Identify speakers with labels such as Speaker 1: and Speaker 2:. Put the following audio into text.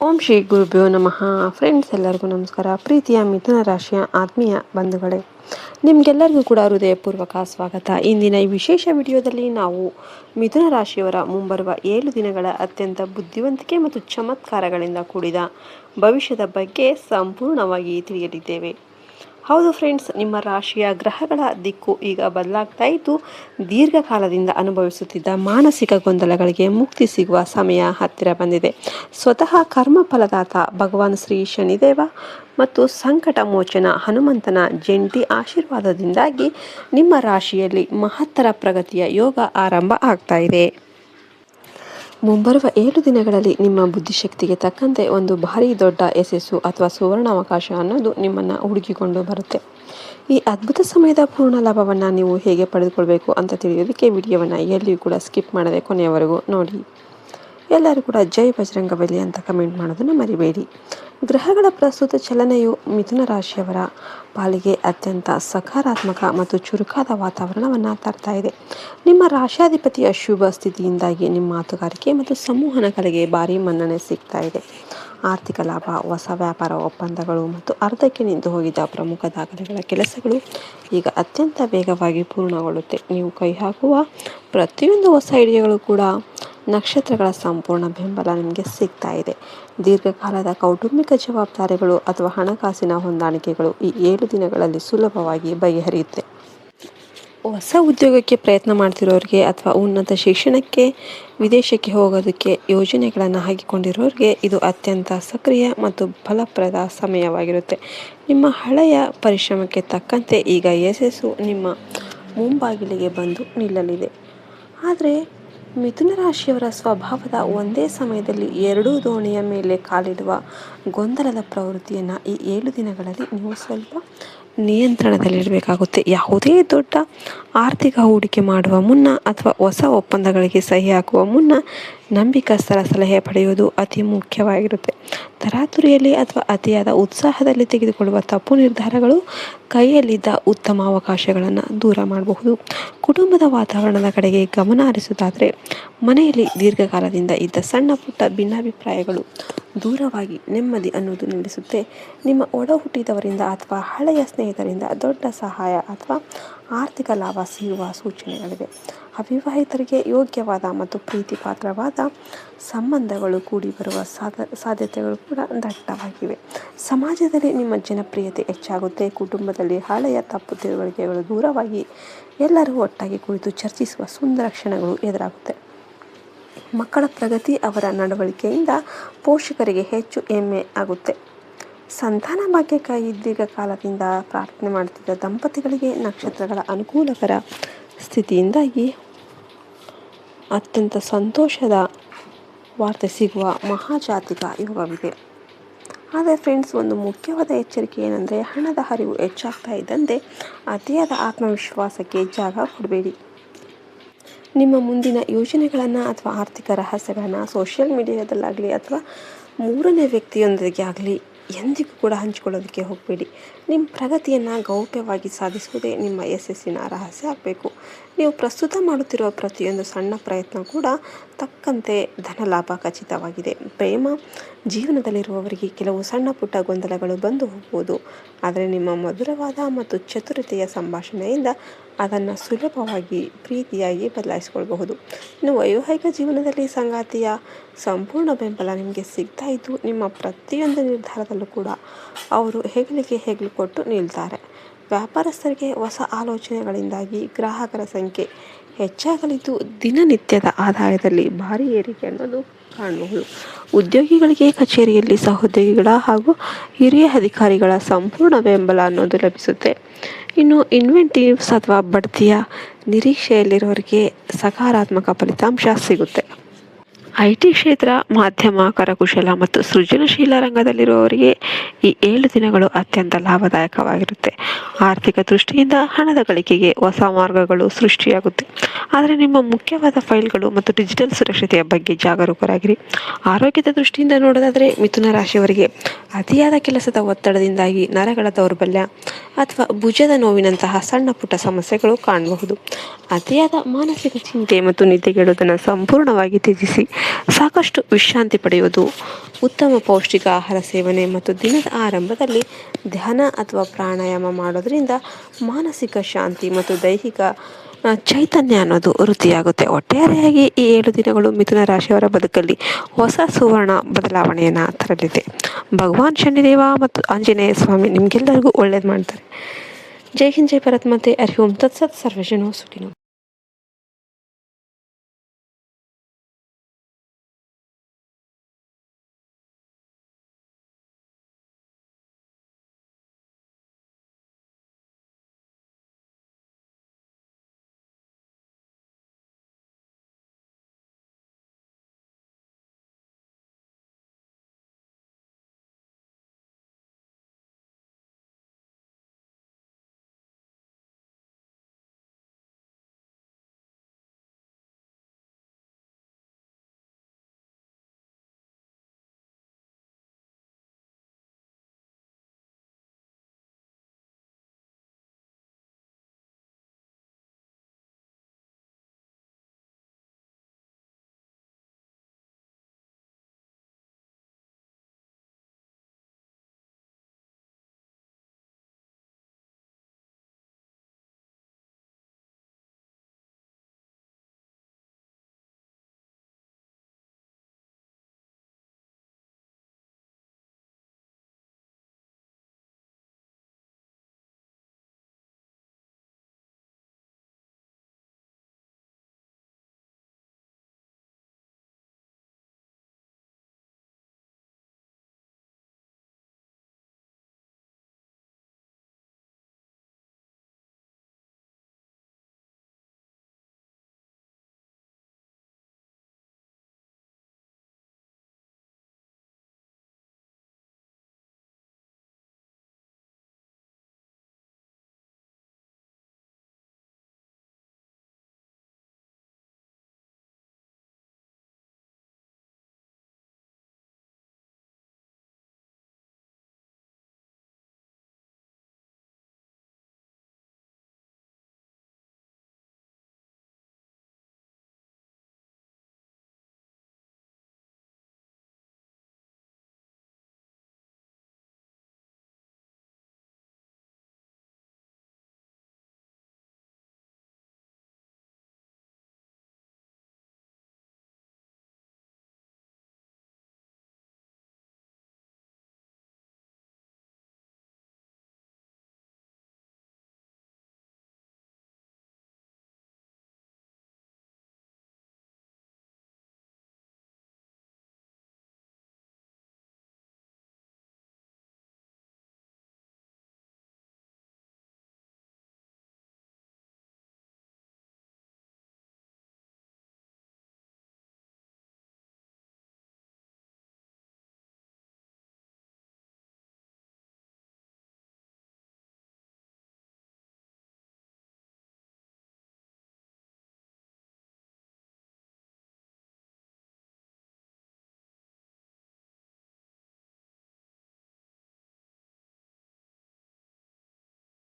Speaker 1: ಓಂ ಶ್ರೀ ಗುರುಭ್ಯೋ ನಮಃ. ಫ್ರೆಂಡ್ಸ್, ಎಲ್ಲರಿಗೂ ನಮಸ್ಕಾರ. ಪ್ರೀತಿಯ ಮಿಥುನ ರಾಶಿಯ ಆತ್ಮೀಯ ಬಂಧುಗಳೇ, ನಿಮಗೆಲ್ಲರಿಗೂ ಕೂಡ ಹೃದಯಪೂರ್ವಕ ಸ್ವಾಗತ. ಇಂದಿನ ಈ ವಿಶೇಷ ವಿಡಿಯೋದಲ್ಲಿ ನಾವು ಮಿಥುನ ರಾಶಿಯವರ ಮುಂಬರುವ 7 ದಿನಗಳ ಅತ್ಯಂತ ಬುದ್ಧಿವಂತಿಕೆ ಮತ್ತು ಚಮತ್ಕಾರಗಳಿಂದ ಕೂಡಿದ ಭವಿಷ್ಯದ ಬಗ್ಗೆ ಸಂಪೂರ್ಣವಾಗಿ ತಿಳಿಯಲಿದ್ದೇವೆ. ಹೌದು ಫ್ರೆಂಡ್ಸ್, ನಿಮ್ಮ ರಾಶಿಯ ಗ್ರಹಗಳ ದಿಕ್ಕು ಈಗ ಬದಲಾಗ್ತಾ ಇದ್ದು ದೀರ್ಘಕಾಲದಿಂದ ಅನುಭವಿಸುತ್ತಿದ್ದ ಮಾನಸಿಕ ಗೊಂದಲಗಳಿಗೆ ಮುಕ್ತಿ ಸಿಗುವ ಸಮಯ ಹತ್ತಿರ ಬಂದಿದೆ. ಸ್ವತಃ ಕರ್ಮಫಲದಾತ ಭಗವಾನ್ ಶ್ರೀ ಶನಿದೇವ ಮತ್ತು ಸಂಕಟ ಮೋಚನ ಹನುಮಂತನ ಜಂಟಿ ಆಶೀರ್ವಾದದಿಂದಾಗಿ ನಿಮ್ಮ ರಾಶಿಯಲ್ಲಿ ಮಹತ್ತರ ಪ್ರಗತಿಯ ಯೋಗ ಆರಂಭ ಆಗ್ತಾ ಇದೆ. ಮುಂಬರುವ 7 ದಿನಗಳಲ್ಲಿ ನಿಮ್ಮ ಬುದ್ಧಿಶಕ್ತಿಗೆ ತಕ್ಕಂತೆ ಒಂದು ಭಾರಿ ದೊಡ್ಡ ಯಶಸ್ಸು ಅಥವಾ ಸುವರ್ಣಾವಕಾಶ ಅನ್ನೋದು ನಿಮ್ಮನ್ನು ಹುಡುಕಿಕೊಂಡು ಬರುತ್ತೆ. ಈ ಅದ್ಭುತ ಸಮಯದ ಪೂರ್ಣ ಲಾಭವನ್ನು ನೀವು ಹೇಗೆ ಪಡೆದುಕೊಳ್ಬೇಕು ಅಂತ ತಿಳಿಯೋದಕ್ಕೆ ವಿಡಿಯೋವನ್ನು ಎಲ್ಲಿಯೂ ಕೂಡ ಸ್ಕಿಪ್ ಮಾಡದೆ ಕೊನೆಯವರೆಗೂ ನೋಡಿ. ಎಲ್ಲರೂ ಕೂಡ ಜೈ ಬಜರಂಗಬಲಿ ಅಂತ ಕಮೆಂಟ್ ಮಾಡೋದನ್ನು ಮರಿಬೇಡಿ. ಗ್ರಹಗಳ ಪ್ರಸ್ತುತ ಚಲನೆಯು ಮಿಥುನ ರಾಶಿಯವರ ಪಾಲಿಗೆ ಅತ್ಯಂತ ಸಕಾರಾತ್ಮಕ ಮತ್ತು ಚುರುಕಾದ ವಾತಾವರಣವನ್ನು ತರ್ತಾ ಇದೆ. ನಿಮ್ಮ ರಾಶಾಧಿಪತಿಯ ಶುಭ ಸ್ಥಿತಿಯಿಂದಾಗಿ ನಿಮ್ಮ ಮಾತುಗಾರಿಕೆ ಮತ್ತು ಸಂವಹನ ಕಲೆಗೆ ಭಾರಿ ಮನ್ನಣೆ ಸಿಗ್ತಾ ಇದೆ. ಆರ್ಥಿಕ ಲಾಭ, ಹೊಸ ವ್ಯಾಪಾರ ಒಪ್ಪಂದಗಳು ಮತ್ತು ಅರ್ಧಕ್ಕೆ ನಿಂತು ಹೋಗಿದ್ದ ಪ್ರಮುಖ ದಾಖಲೆಗಳ ಕೆಲಸಗಳು ಈಗ ಅತ್ಯಂತ ವೇಗವಾಗಿ ಪೂರ್ಣಗೊಳ್ಳುತ್ತೆ. ನೀವು ಕೈ ಹಾಕುವ ಪ್ರತಿಯೊಂದು ಹೊಸ ಐಡಿಯಾಗಳು ಕೂಡ ನಕ್ಷತ್ರಗಳ ಸಂಪೂರ್ಣ ಬೆಂಬಲ ನಿಮಗೆ ಸಿಗ್ತಾ ಇದೆ. ದೀರ್ಘಕಾಲದ ಕೌಟುಂಬಿಕ ಜವಾಬ್ದಾರಿಗಳು ಅಥವಾ ಹಣಕಾಸಿನ ಹೊಂದಾಣಿಕೆಗಳು ಈ 7 ದಿನಗಳಲ್ಲಿ ಸುಲಭವಾಗಿ ಬಗೆಹರಿಯುತ್ತೆ. ಹೊಸ ಉದ್ಯೋಗಕ್ಕೆ ಪ್ರಯತ್ನ ಮಾಡ್ತಿರೋರಿಗೆ ಅಥವಾ ಉನ್ನತ ಶಿಕ್ಷಣಕ್ಕೆ ವಿದೇಶಕ್ಕೆ ಹೋಗೋದಕ್ಕೆ ಯೋಜನೆಗಳನ್ನು ಹಾಕಿಕೊಂಡಿರೋರಿಗೆ ಇದು ಅತ್ಯಂತ ಸಕ್ರಿಯ ಮತ್ತು ಫಲಪ್ರದ ಸಮಯವಾಗಿರುತ್ತೆ. ನಿಮ್ಮ ಹಳೆಯ ಪರಿಶ್ರಮಕ್ಕೆ ತಕ್ಕಂತೆ ಈಗ ಯಶಸ್ಸು ನಿಮ್ಮ ಮುಂಬಾಗಿಲಿಗೆ ಬಂದು ನಿಲ್ಲಲಿದೆ. ಆದರೆ ಮಿಥುನ ರಾಶಿಯವರ ಸ್ವಭಾವದ ಒಂದೇ ಸಮಯದಲ್ಲಿ 2 ದೋಣಿಯ ಮೇಲೆ ಕಾಲಿಡುವ ಗೊಂದಲದ ಪ್ರವೃತ್ತಿಯನ್ನು ಈ 7 ದಿನಗಳಲ್ಲಿ ನೀವು ಸ್ವಲ್ಪ ನಿಯಂತ್ರಣದಲ್ಲಿರಬೇಕಾಗುತ್ತೆ. ಯಾವುದೇ ದೊಡ್ಡ ಆರ್ಥಿಕ ಹೂಡಿಕೆ ಮಾಡುವ ಮುನ್ನ ಅಥವಾ ಹೊಸ ಒಪ್ಪಂದಗಳಿಗೆ ಸಹಿ ಹಾಕುವ ಮುನ್ನ ನಂಬಿಕಸ್ಥರ ಸಲಹೆ ಪಡೆಯುವುದು ಅತಿ ಮುಖ್ಯವಾಗಿರುತ್ತೆ. ತರಾತುರಿಯಲ್ಲಿ ಅಥವಾ ಅತಿಯಾದ ಉತ್ಸಾಹದಲ್ಲಿ ತೆಗೆದುಕೊಳ್ಳುವ ತಪ್ಪು ನಿರ್ಧಾರಗಳು ಕೈಯಲ್ಲಿದ್ದ ಉತ್ತಮ ಅವಕಾಶಗಳನ್ನು ದೂರ ಮಾಡಬಹುದು. ಕುಟುಂಬದ ವಾತಾವರಣದ ಕಡೆಗೆ ಗಮನ ಹರಿಸುವುದಾದರೆ ಮನೆಯಲ್ಲಿ ದೀರ್ಘಕಾಲದಿಂದ ಇದ್ದ ಸಣ್ಣ ಪುಟ್ಟ ಭಿನ್ನಾಭಿಪ್ರಾಯಗಳು ದೂರವಾಗಿ ನೆಮ್ಮದಿ ಅನ್ನೋದು ನಿಲ್ಲಿಸುತ್ತೆ. ನಿಮ್ಮ ಒಡ ಹುಟ್ಟಿದವರಿಂದ ಅಥವಾ ಹಳೆಯ ಸ್ನೇಹಿತರಿಂದ ದೊಡ್ಡ ಸಹಾಯ ಅಥವಾ ಆರ್ಥಿಕ ಲಾಭ ಸಿಗುವ ಸೂಚನೆಗಳಿವೆ. ಅವಿವಾಹಿತರಿಗೆ ಯೋಗ್ಯವಾದ ಮತ್ತು ಪ್ರೀತಿ ಪಾತ್ರವಾದ ಸಂಬಂಧಗಳು ಕೂಡಿ ಬರುವ ಸಾಧ್ಯತೆಗಳು ಕೂಡ ದಟ್ಟವಾಗಿವೆ. ಸಮಾಜದಲ್ಲಿ ನಿಮ್ಮ ಜನಪ್ರಿಯತೆ ಹೆಚ್ಚಾಗುತ್ತೆ. ಕುಟುಂಬದಲ್ಲಿ ಹಳೆಯ ತಪ್ಪು ತಿಳುವಳಿಕೆಗಳು ದೂರವಾಗಿ ಎಲ್ಲರೂ ಒಟ್ಟಾಗಿ ಕುಳಿತು ಚರ್ಚಿಸುವ ಸುಂದರ ಕ್ಷಣಗಳು ಎದುರಾಗುತ್ತೆ. ಮಕ್ಕಳ ಪ್ರಗತಿ, ಅವರ ನಡವಳಿಕೆಯಿಂದ ಪೋಷಕರಿಗೆ ಹೆಚ್ಚು ಹೆಮ್ಮೆ ಆಗುತ್ತೆ. ಸಂತಾನ ಭಾಗ್ಯಕ್ಕಾಗಿ ದೀರ್ಘಕಾಲದಿಂದ ಪ್ರಾರ್ಥನೆ ಮಾಡುತ್ತಿದ್ದ ದಂಪತಿಗಳಿಗೆ ನಕ್ಷತ್ರಗಳ ಅನುಕೂಲಕರ ಸ್ಥಿತಿಯಿಂದಾಗಿ ಅತ್ಯಂತ ಸಂತೋಷದ ವಾರ್ತೆ ಸಿಗುವ ಮಹಾಜಾತಿಕ ಯೋಗವಿದೆ. ಆದರೆ ಫ್ರೆಂಡ್ಸ್, ಒಂದು ಮುಖ್ಯವಾದ ಎಚ್ಚರಿಕೆ ಏನಂದರೆ ಹಣದ ಹರಿವು ಹೆಚ್ಚಾಗ್ತಾ ಇದ್ದಂತೆ ಅತಿಯಾದ ಆತ್ಮವಿಶ್ವಾಸಕ್ಕೆ ಜಾಗ ಕೊಡಬೇಡಿ. ನಿಮ್ಮ ಮುಂದಿನ ಯೋಜನೆಗಳನ್ನು ಅಥವಾ ಆರ್ಥಿಕ ರಹಸ್ಯಗಳನ್ನು ಸೋಷಿಯಲ್ ಮೀಡಿಯಾದಲ್ಲಾಗಲಿ ಅಥವಾ 3ನೇ ವ್ಯಕ್ತಿಯೊಂದಿಗೆ ಆಗಲಿ ಎಂದಿಗೂ ಕೂಡ ಹಂಚಿಕೊಳ್ಳೋದಕ್ಕೆ ಹೋಗಬೇಡಿ. ನಿಮ್ಮ ಪ್ರಗತಿಯನ್ನು ಗೌಪ್ಯವಾಗಿ ಸಾಧಿಸುವುದೇ ನಿಮ್ಮ ಯಶಸ್ಸಿನ ರಹಸ್ಯ ಆಗಬೇಕು. ನೀವು ಪ್ರಸ್ತುತ ಮಾಡುತ್ತಿರುವ ಪ್ರತಿಯೊಂದು ಸಣ್ಣ ಪ್ರಯತ್ನ ಕೂಡ ತಕ್ಕಂತೆ ಧನಲಾಭ ಖಚಿತವಾಗಿದೆ. ಪ್ರೇಮ ಜೀವನದಲ್ಲಿರುವವರಿಗೆ ಕೆಲವು ಸಣ್ಣ ಪುಟ್ಟ ಗೊಂದಲಗಳು ಬಂದು ಹೋಗ್ಬೋದು. ಆದರೆ ನಿಮ್ಮ ಮಧುರವಾದ ಮತ್ತು ಚತುರತೆಯ ಸಂಭಾಷಣೆಯಿಂದ ಅದನ್ನು ಸುಲಭವಾಗಿ ಪ್ರೀತಿಯಾಗಿ ಬದಲಾಯಿಸಿಕೊಳ್ಳಬಹುದು. ಇನ್ನು ವೈವಾಹಿಕ ಜೀವನದಲ್ಲಿ ಸಂಗಾತಿಯ ಸಂಪೂರ್ಣ ಬೆಂಬಲ ನಿಮಗೆ ಸಿಗ್ತಾ ಇದ್ದು ನಿಮ್ಮ ಪ್ರತಿಯೊಂದು ನಿರ್ಧಾರದಲ್ಲೂ ಕೂಡ ಅವರು ಹೆಗಲು ಕೊಟ್ಟು ನಿಲ್ತಾರೆ. ವ್ಯಾಪಾರಸ್ಥರಿಗೆ ಹೊಸ ಆಲೋಚನೆಗಳಿಂದಾಗಿ ಗ್ರಾಹಕರ ಸಂಖ್ಯೆ ಹೆಚ್ಚಾಗಲಿದ್ದು ದಿನನಿತ್ಯದ ಆದಾಯದಲ್ಲಿ ಭಾರಿ ಏರಿಕೆ ಅನ್ನೋದು ಕಾಣಬಹುದು. ಉದ್ಯೋಗಿಗಳಿಗೆ ಕಚೇರಿಯಲ್ಲಿ ಸಹೋದ್ಯೋಗಿಗಳ ಹಾಗೂ ಹಿರಿಯ ಅಧಿಕಾರಿಗಳ ಸಂಪೂರ್ಣ ಬೆಂಬಲ ಅನ್ನೋದು ಲಭಿಸುತ್ತೆ. ಇನ್ನು ಇನ್ವೆಂಟಿವ್ಸ್ ಅಥವಾ ಬಡ್ತಿಯ ನಿರೀಕ್ಷೆಯಲ್ಲಿರೋರಿಗೆ ಸಕಾರಾತ್ಮಕ ಫಲಿತಾಂಶ ಸಿಗುತ್ತೆ. IT ಕ್ಷೇತ್ರ, ಮಾಧ್ಯಮ, ಕರಕುಶಲ ಮತ್ತು ಸೃಜನಶೀಲ ರಂಗದಲ್ಲಿರುವವರಿಗೆ ಈ 7 ದಿನಗಳು ಅತ್ಯಂತ ಲಾಭದಾಯಕವಾಗಿರುತ್ತೆ. ಆರ್ಥಿಕ ದೃಷ್ಟಿಯಿಂದ ಹಣದ ಗಳಿಕೆಗೆ ಹೊಸ ಮಾರ್ಗಗಳು ಸೃಷ್ಟಿಯಾಗುತ್ತೆ. ಆದರೆ ನಿಮ್ಮ ಮುಖ್ಯವಾದ ಫೈಲ್ಗಳು ಮತ್ತು ಡಿಜಿಟಲ್ ಸುರಕ್ಷತೆಯ ಬಗ್ಗೆ ಜಾಗರೂಕರಾಗಿರಿ. ಆರೋಗ್ಯದ ದೃಷ್ಟಿಯಿಂದ ನೋಡೋದಾದರೆ ಮಿಥುನ ರಾಶಿಯವರಿಗೆ ಅತಿಯಾದ ಕೆಲಸದ ಒತ್ತಡದಿಂದಾಗಿ ನರಗಳ ದೌರ್ಬಲ್ಯ ಅಥವಾ ಭುಜದ ನೋವಿನಂತಹ ಸಣ್ಣ ಪುಟ್ಟ ಸಮಸ್ಯೆಗಳು ಕಾಣಬಹುದು. ಅತಿಯಾದ ಮಾನಸಿಕ ಚಿಂತೆ ಮತ್ತು ನಿದ್ದೆಗೆಡುವುದನ್ನು ಸಂಪೂರ್ಣವಾಗಿ ತ್ಯಜಿಸಿ ಸಾಕಷ್ಟು ವಿಶ್ರಾಂತಿ ಪಡೆಯುವುದು, ಉತ್ತಮ ಪೌಷ್ಟಿಕ ಆಹಾರ ಸೇವನೆ ಮತ್ತು ದಿನದ ಆರಂಭದಲ್ಲಿ ಧ್ಯಾನ ಅಥವಾ ಪ್ರಾಣಾಯಾಮ ಮಾಡೋದ್ರಿಂದ ಮಾನಸಿಕ ಶಾಂತಿ ಮತ್ತು ದೈಹಿಕ ಚೈತನ್ಯ ಅನ್ನೋದು ವೃದ್ಧಿಯಾಗುತ್ತೆ. ಒಟ್ಟಾರೆಯಾಗಿ ಈ 7 ದಿನಗಳು ಮಿಥುನ ರಾಶಿಯವರ ಬದುಕಲ್ಲಿ ಹೊಸ ಸುವರ್ಣ ಬದಲಾವಣೆಯನ್ನು ತರಲಿದೆ. ಭಗವಾನ್ ಶನಿದೇವ ಮತ್ತು ಆಂಜನೇಯ ಸ್ವಾಮಿ ನಿಮಗೆಲ್ಲರಿಗೂ ಒಳ್ಳೇದು ಮಾಡ್ತಾರೆ. ಜೈ ಹಿಂದ್, ಜೈ ಭಾರತ್ ಮಾತೆ. ಹರಿ ಓಂ ತತ್ಸತ್. ಸರ್ವಜನೋ ಸುಖಿನೋ.